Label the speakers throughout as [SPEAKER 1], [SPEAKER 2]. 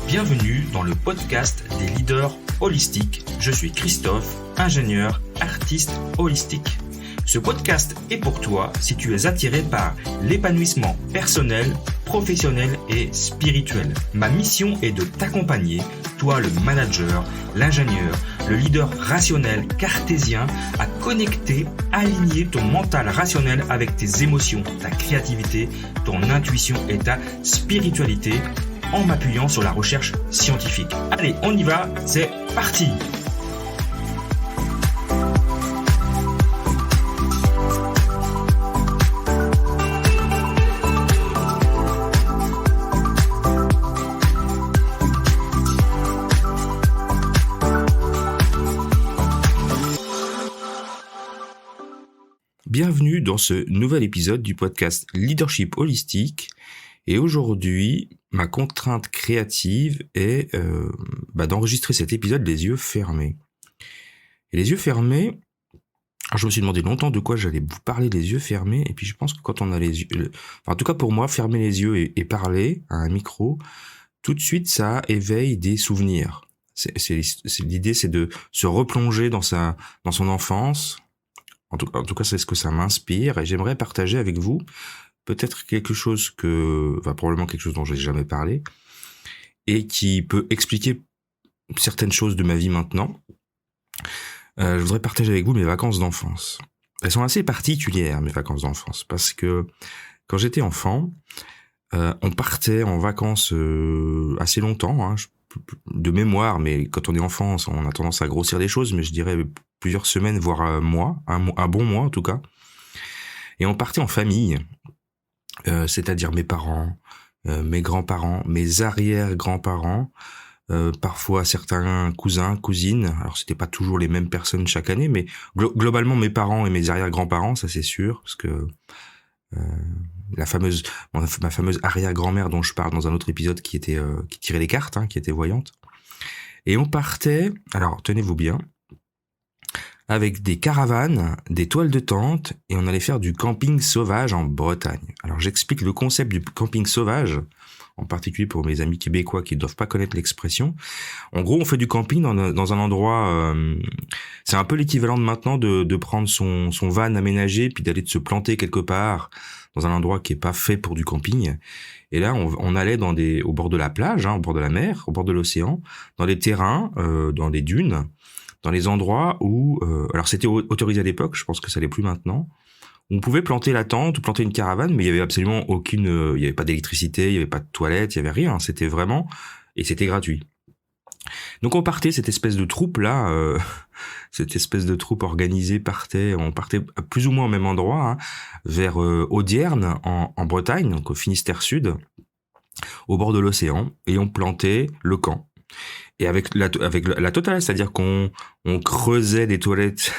[SPEAKER 1] Bienvenue dans le podcast des leaders holistiques. Je suis Christophe, ingénieur, artiste holistique. Ce podcast est pour toi si tu es attiré par l'épanouissement personnel, professionnel et spirituel. Ma mission est de t'accompagner, toi le manager, l'ingénieur, le leader rationnel cartésien, à connecter, aligner ton mental rationnel avec tes émotions, ta créativité, ton intuition et ta spiritualité en m'appuyant sur la recherche scientifique. Allez, on y va, c'est parti! Bienvenue dans ce nouvel épisode du podcast Leadership Holistique. Et aujourd'hui, ma contrainte créative est d'enregistrer cet épisode les yeux fermés. Et les yeux fermés, alors je me suis demandé longtemps de quoi j'allais vous parler les yeux fermés. Et puis je pense que quand on a les yeux... en tout cas pour moi, fermer les yeux et parler à un micro, tout de suite ça éveille des souvenirs. L'idée c'est de se replonger dans son enfance. En tout cas, c'est ce que ça m'inspire et j'aimerais partager avec vous peut-être quelque chose probablement quelque chose dont j'ai jamais parlé et qui peut expliquer certaines choses de ma vie maintenant. Je voudrais partager avec vous mes vacances d'enfance. Elles sont assez particulières, mes vacances d'enfance, parce que quand j'étais enfant, on partait en vacances assez longtemps, de mémoire, mais quand on est enfant, on a tendance à grossir les choses, mais je dirais plusieurs semaines, voire un mois, un bon mois en tout cas. Et on partait en famille, c'est-à-dire mes parents, mes grands-parents, mes arrière-grands-parents, parfois certains cousins, cousines. Alors c'était pas toujours les mêmes personnes chaque année, mais globalement mes parents et mes arrière-grands-parents, ça c'est sûr, parce que ma fameuse arrière-grand-mère dont je parle dans un autre épisode qui tirait les cartes, qui était voyante. Et on partait, alors tenez-vous bien, avec des caravanes, des toiles de tente, et on allait faire du camping sauvage en Bretagne. Alors j'explique le concept du camping sauvage, en particulier pour mes amis québécois qui ne doivent pas connaître l'expression. En gros, on fait du camping dans un endroit... c'est un peu l'équivalent de maintenant de prendre son van aménagé, puis d'aller se planter quelque part, dans un endroit qui est pas fait pour du camping. Et là, on allait au bord de la plage, au bord de la mer, au bord de l'océan, dans des terrains, dans des dunes, dans les endroits où... alors c'était autorisé à l'époque, je pense que ça l'est plus maintenant. On pouvait planter la tente ou planter une caravane, mais il y avait absolument il y avait pas d'électricité, il y avait pas de toilettes, il y avait rien. C'était vraiment... Et c'était gratuit. Donc on partait, cette espèce de troupe là, cette espèce de troupe organisée on partait plus ou moins au même endroit, vers Audierne en Bretagne, donc au Finistère Sud, au bord de l'océan, et on plantait le camp. Et avec la totale, c'est-à-dire qu'on creusait des toilettes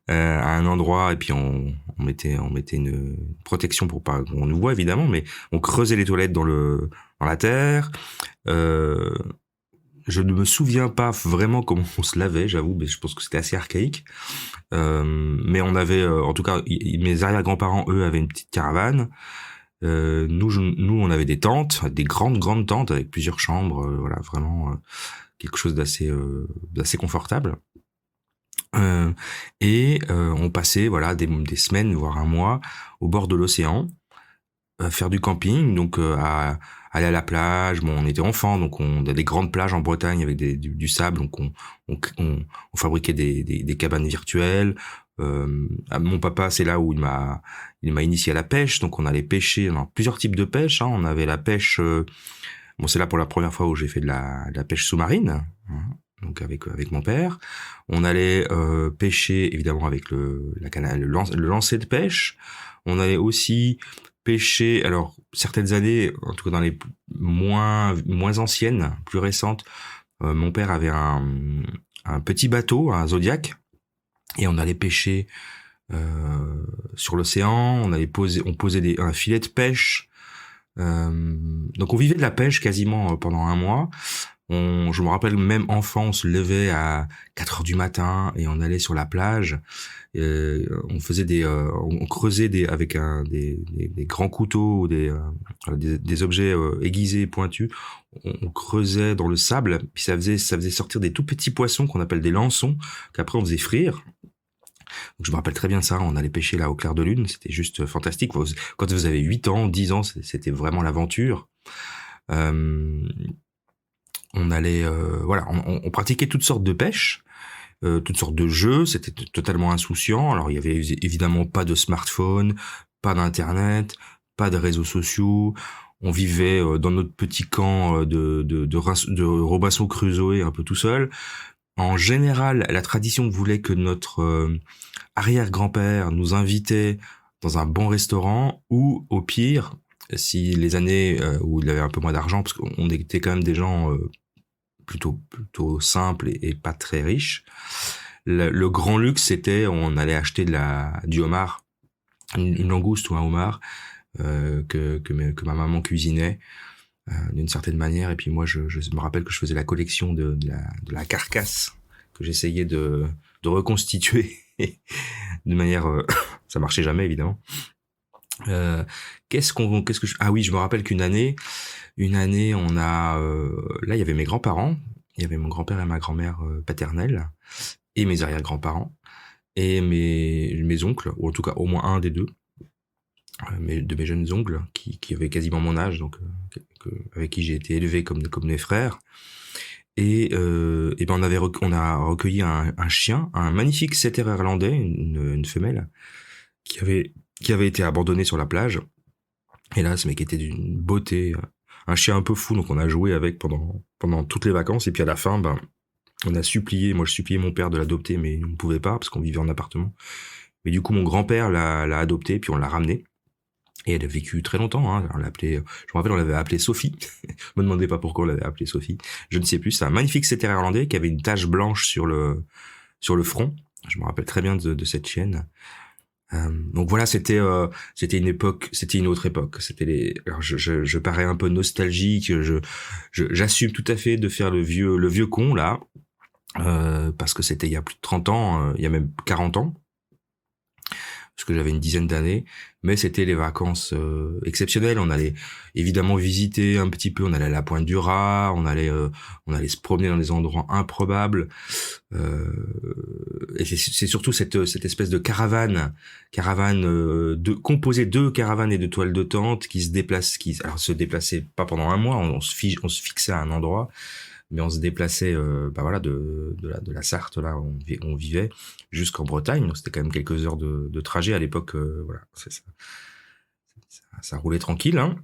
[SPEAKER 1] à un endroit, et puis on mettait une protection pour pas qu'on nous voit évidemment, mais on creusait les toilettes dans la terre. Je ne me souviens pas vraiment comment on se lavait, j'avoue, mais je pense que c'était assez archaïque. Mais on avait, en tout cas, mes arrière-grands-parents, eux, avaient une petite caravane. Nous, on avait des tentes, des grandes tentes avec plusieurs chambres, voilà, vraiment quelque chose d'assez confortable. Et on passait, voilà, des semaines, voire un mois, au bord de l'océan, à faire du camping, donc à aller à la plage. Bon, on était enfants, donc on a des grandes plages en Bretagne avec du sable, donc on fabriquait des cabanes virtuelles. Mon papa, c'est là où il m'a initié à la pêche, donc on allait pêcher dans plusieurs types de pêche. On avait la pêche, c'est là pour la première fois où j'ai fait de la pêche sous-marine, donc avec mon père. On allait pêcher évidemment avec le lancer de pêche. On allait aussi pêcher, alors certaines années, en tout cas dans les moins anciennes, plus récentes, mon père avait un petit bateau, un Zodiac, et on allait pêcher sur l'océan. On posait un filet de pêche. Donc on vivait de la pêche quasiment pendant un mois. Je me rappelle même enfant, on se levait à 4 heures du matin et on allait sur la plage. On faisait on creusait des grands couteaux ou des objets aiguisés et pointus. On creusait dans le sable, puis ça faisait sortir des tout petits poissons qu'on appelle des lançons, qu'après on faisait frire. Donc je me rappelle très bien de ça, on allait pêcher là au clair de lune, c'était juste fantastique. Quand vous avez 8 ans, 10 ans, c'était vraiment l'aventure. On allait, on pratiquait toutes sortes de pêches, toutes sortes de jeux, c'était totalement insouciant. Alors il y avait évidemment pas de smartphone, pas d'internet, pas de réseaux sociaux. On vivait dans notre petit camp de Robinson Crusoe un peu tout seul. En général, la tradition voulait que notre arrière-grand-père nous invitait dans un bon restaurant ou, au pire, si les années où il avait un peu moins d'argent, parce qu'on était quand même des gens plutôt simples et pas très riches, le grand luxe, c'était on allait acheter du homard, une langouste ou un homard que ma maman cuisinait d'une certaine manière, et puis moi je me rappelle que je faisais la collection de la carcasse que j'essayais de reconstituer de manière ça marchait jamais évidemment. Ah oui, je me rappelle qu'une année on a là il y avait mes grands-parents, il y avait mon grand-père et ma grand-mère paternelle et mes arrière-grands-parents et mes oncles, ou en tout cas au moins un des deux, de mes jeunes oncles qui avaient quasiment mon âge, donc avec qui j'ai été élevé comme mes frères. Et ben on a recueilli un chien, un magnifique setter irlandais, une femelle qui avait été abandonnée sur la plage. Et là, ce mec était d'une beauté, un chien un peu fou, donc on a joué avec pendant toutes les vacances. Et puis à la fin, ben je suppliais mon père de l'adopter, mais il ne pouvait pas parce qu'on vivait en appartement. Mais du coup, mon grand-père l'a adopté, puis on l'a ramené. Et elle a vécu très longtemps, hein. Je me rappelle, on l'avait appelée Sophie. Me demandez pas pourquoi on l'avait appelée Sophie. Je ne sais plus. C'est un magnifique setter irlandais qui avait une tache blanche sur le front. Je me rappelle très bien de cette chienne. Donc voilà, c'était une époque, c'était une autre époque. Alors je parais un peu nostalgique. J'assume tout à fait de faire le vieux con là, parce que c'était il y a plus de 30 ans, il y a même 40 ans. Parce que j'avais une dizaine d'années, mais c'était les vacances exceptionnelles. On allait évidemment visiter un petit peu, on allait à la Pointe du Raz, on allait se promener dans des endroits improbables. Et c'est surtout cette espèce de caravane composée de caravanes et de toiles de tente qui se déplaçaient pas pendant un mois, on se fixait à un endroit, mais on se déplaçait de la Sarthe là où on vivait jusqu'en Bretagne, donc c'était quand même quelques heures de trajet à l'époque. Ça roulait tranquille, hein.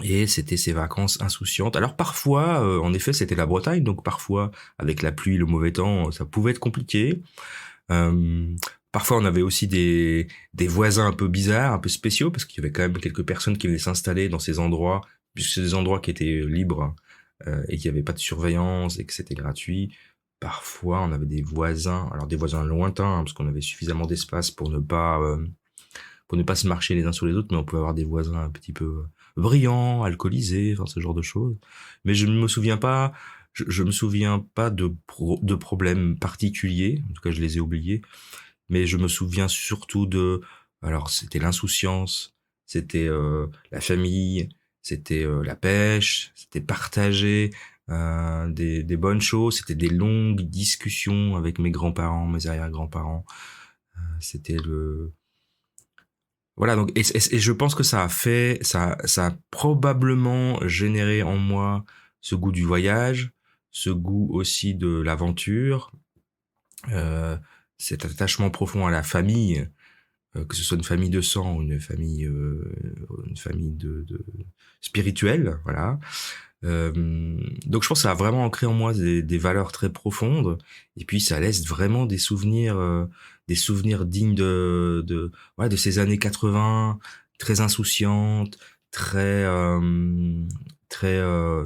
[SPEAKER 1] Et c'était ces vacances insouciantes. Alors parfois, en effet, c'était la Bretagne, donc parfois avec la pluie, le mauvais temps, ça pouvait être compliqué. Parfois, on avait aussi des voisins un peu bizarres, un peu spéciaux, parce qu'il y avait quand même quelques personnes qui venaient s'installer dans ces endroits, puisque c'est des endroits qui étaient libres et qu'il n'y avait pas de surveillance et que c'était gratuit. Parfois, on avait des voisins, alors des voisins lointains, hein, parce qu'on avait suffisamment d'espace pour ne pas se marcher les uns sur les autres, mais on pouvait avoir des voisins un petit peu brillants, alcoolisés, enfin ce genre de choses. Mais je me souviens pas de problèmes particuliers, en tout cas je les ai oubliés, mais je me souviens surtout alors c'était l'insouciance, c'était la famille, c'était la pêche, c'était partager des bonnes choses, c'était des longues discussions avec mes grands-parents, mes arrière-grands-parents. C'était voilà, donc et je pense que ça a probablement généré en moi ce goût du voyage, ce goût aussi de l'aventure, cet attachement profond à la famille, que ce soit une famille de sang ou une famille de spirituelle, voilà. Donc je pense que ça a vraiment ancré en moi des valeurs très profondes, et puis ça laisse vraiment des souvenirs dignes de ces années 80, très insouciantes, très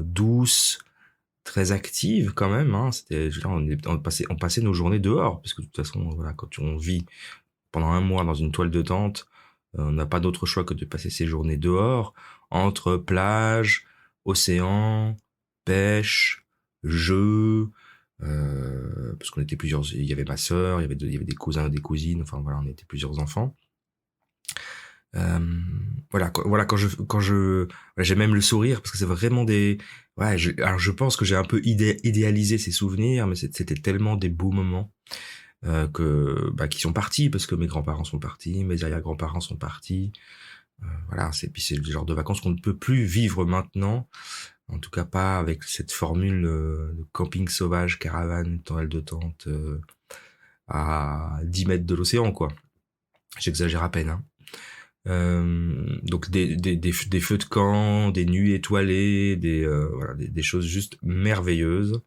[SPEAKER 1] douces, très actives quand même, hein. C'était, je veux dire, on passait nos journées dehors, parce que de toute façon, voilà, quand on vit pendant un mois dans une toile de tente, on n'a pas d'autre choix que de passer ses journées dehors, entre plage, océan, pêche, jeux, parce qu'on était plusieurs, il y avait ma sœur, il y avait des cousins, des cousines, enfin voilà, on était plusieurs enfants. Voilà, j'ai même le sourire parce que c'est vraiment des, ouais, alors je pense que j'ai un peu idéalisé ces souvenirs, mais c'était tellement des beaux moments qui sont partis parce que mes grands-parents sont partis, mes arrière-grands-parents sont partis. Voilà, c'est le genre de vacances qu'on ne peut plus vivre maintenant, en tout cas pas avec cette formule de camping sauvage, caravane, toile de tente à 10 mètres de l'océan, quoi. J'exagère à peine, hein. Donc des feux de camp, des nuits étoilées, des choses juste merveilleuses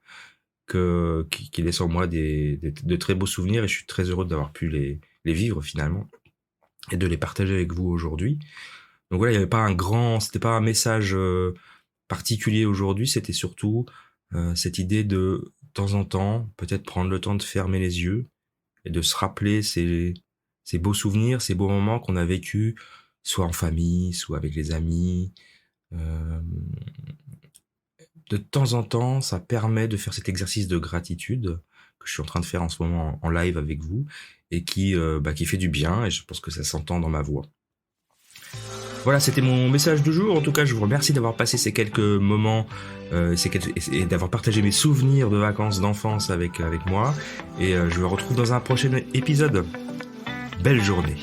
[SPEAKER 1] qui laissent en moi de très beaux souvenirs, et je suis très heureux d'avoir pu les vivre finalement et de les partager avec vous aujourd'hui. Donc voilà, il y avait pas c'était pas un message particulier aujourd'hui, c'était surtout cette idée de temps en temps, peut-être prendre le temps de fermer les yeux et de se rappeler ces beaux souvenirs, ces beaux moments qu'on a vécus, soit en famille, soit avec les amis. Euh, de temps en temps, ça permet de faire cet exercice de gratitude que je suis en train de faire en ce moment en live avec vous et qui fait du bien, et je pense que ça s'entend dans ma voix. Voilà, c'était mon message du jour. En tout cas, je vous remercie d'avoir passé ces quelques moments et d'avoir partagé mes souvenirs de vacances d'enfance avec moi. Et je vous retrouve dans un prochain épisode. Belle journée.